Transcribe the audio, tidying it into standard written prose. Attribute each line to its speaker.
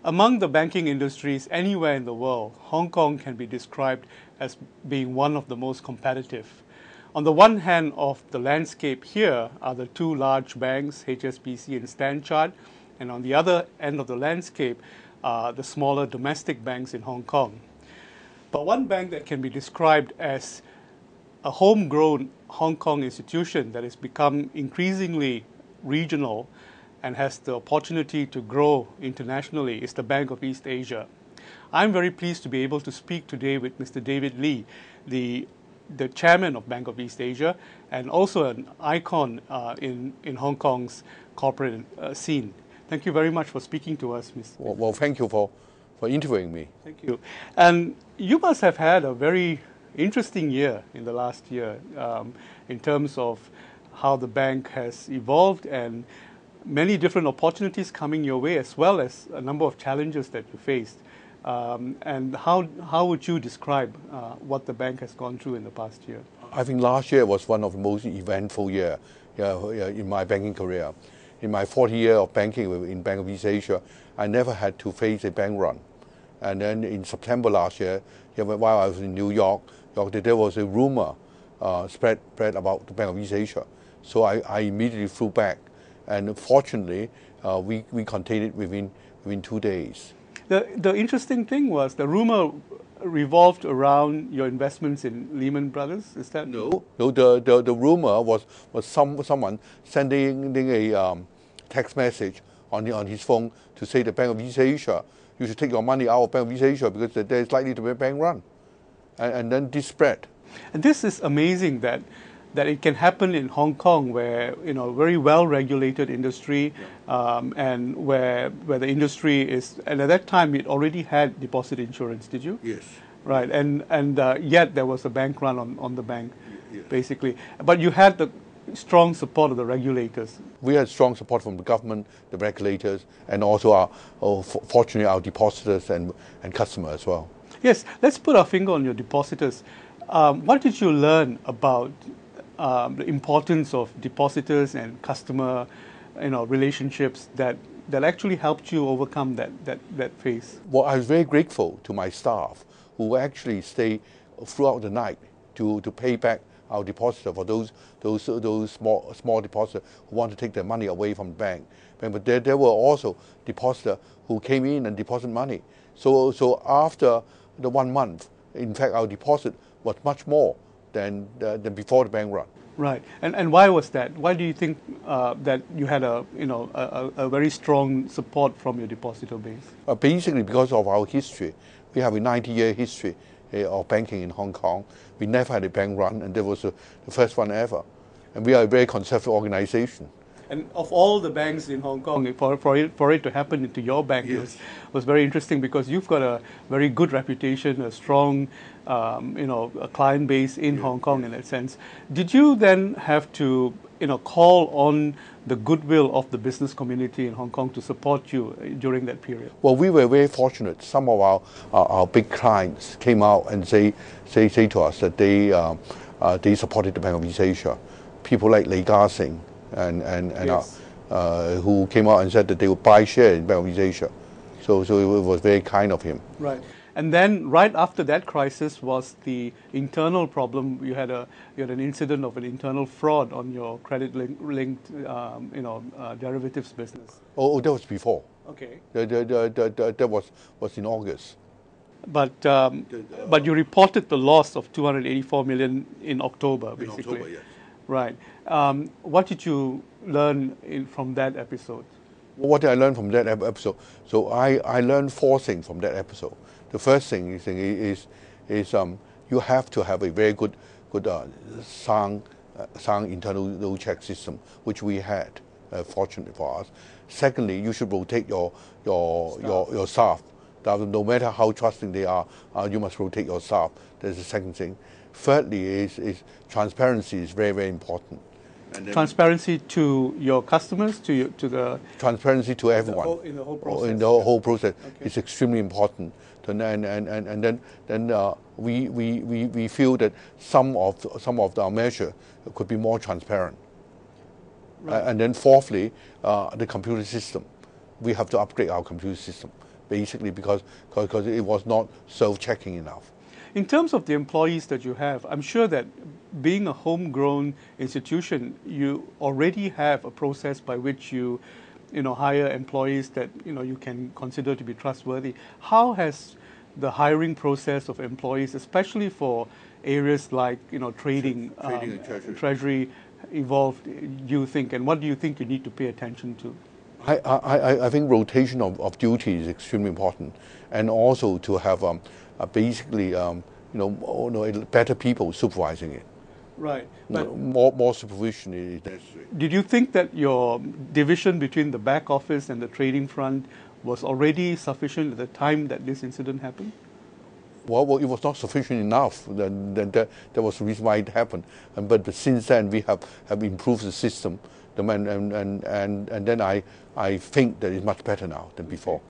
Speaker 1: Among the banking industries anywhere in the world, Hong Kong can be described as being one of the most competitive. On the one hand of the landscape here are the two large banks, HSBC and Stanchart, and on the other end of the landscape are the smaller domestic banks in Hong Kong. But one bank that can be described as a homegrown Hong Kong institution that has become increasingly regional and has the opportunity to grow internationally is the Bank of East Asia. I'm very pleased to be able to speak today with Mr. David Lee, the chairman of Bank of East Asia and also an icon in Hong Kong's corporate scene. Thank you very much for speaking to us, Mr.
Speaker 2: Well, thank you for interviewing me.
Speaker 1: Thank you. And you must have had a very interesting year in the last year in terms of how the bank has evolved and many different opportunities coming your way, as well as a number of challenges that you faced. And how would you describe what the bank has gone through in the past year?
Speaker 2: I think last year was one of the most eventful years in my banking career. In my 40 years of banking in Bank of East Asia, I never had to face a bank run. And then in September last year, while I was in New York, there was a rumor spread about the Bank of East Asia. So I immediately flew back. And fortunately, we contained it within 2 days.
Speaker 1: The interesting thing was the rumor revolved around your investments in Lehman Brothers. Is that
Speaker 2: no? The rumor was someone sending a text message on his phone to say the Bank of East Asia, you should take your money out of Bank of East Asia because there is likely to be a bank run, and then this spread.
Speaker 1: And this is amazing that it can happen in Hong Kong, where very well-regulated industry, and where the industry is. And at that time, it already had deposit insurance. Did you?
Speaker 2: Yes.
Speaker 1: Right, and yet there was a bank run on the bank,
Speaker 2: yes.
Speaker 1: Basically. But you had the strong support of the regulators.
Speaker 2: We had strong support from the government, the regulators, and also fortunately our depositors and customers as well.
Speaker 1: Yes, let's put our finger on your depositors. What did you learn about the importance of depositors and customer, relationships that actually helped you overcome that phase?
Speaker 2: Well, I was very grateful to my staff who actually stay throughout the night to pay back our depositor for those small depositors who want to take their money away from the bank. But there were also depositors who came in and deposited money. So after the 1 month, in fact, our deposit was much more than before the bank run.
Speaker 1: Right, and why was that? Why do you think that you had a very strong support from your depositor base?
Speaker 2: Basically, because of our history, we have a 90-year history of banking in Hong Kong. We never had a bank run, and that was the first one ever. And we are a very conservative organization. And
Speaker 1: of all the banks in Hong Kong, for it to happen into your bank, yes, was very interesting because you've got a very good reputation, a strong, a client base in Hong Kong in that sense. Did you then have to, call on the goodwill of the business community in Hong Kong to support you during that period?
Speaker 2: Well, we were very fortunate. Some of our big clients came out and say to us that they supported the Bank of East Asia. People like Lee Ka-sing and
Speaker 1: yes,
Speaker 2: who came out and said that they would buy shares in Bank of East Asia. So it was very kind of him.
Speaker 1: Right. And then right after that crisis was the internal problem. You had an incident of an internal fraud on your credit-linked derivatives business.
Speaker 2: Oh, that was before.
Speaker 1: Okay.
Speaker 2: That was in August.
Speaker 1: But you reported the loss of 284 million in October, basically.
Speaker 2: In October, yes.
Speaker 1: Right. What did you learn from that episode?
Speaker 2: What did I learn from that episode? So I learned 4 things from that episode. The first thing is you have to have a very good sound internal check system, which we had, fortunately for us. Secondly, you should rotate your staff. No matter how trusting they are, you must rotate your staff. That's the second thing. Thirdly, is transparency is very, very important.
Speaker 1: Transparency to your customers, to the
Speaker 2: transparency to everyone
Speaker 1: in the whole process.
Speaker 2: In the whole process,
Speaker 1: okay,
Speaker 2: is extremely important. And then we feel that some of our measure could be more transparent.
Speaker 1: Right.
Speaker 2: And then fourthly, the computer system. We have to upgrade our computer system basically because it was not self-checking enough.
Speaker 1: In terms of the employees that you have, I'm sure that being a homegrown institution, you already have a process by which you hire employees that you can consider to be trustworthy. How has the hiring process of employees, especially for areas like trading,
Speaker 2: Trading and
Speaker 1: treasury, evolved, you think, and what do you think you need to pay attention to?
Speaker 2: I think rotation of duty is extremely important, and also to have basically better people supervising it.
Speaker 1: Right. But
Speaker 2: More supervision is necessary.
Speaker 1: did you think that your division between the back office and the trading front was already sufficient at the time that this incident happened?
Speaker 2: Well, it was not sufficient enough. Then that was the reason why it happened. But since then, we have improved the system, and then I think that it's much better now than before.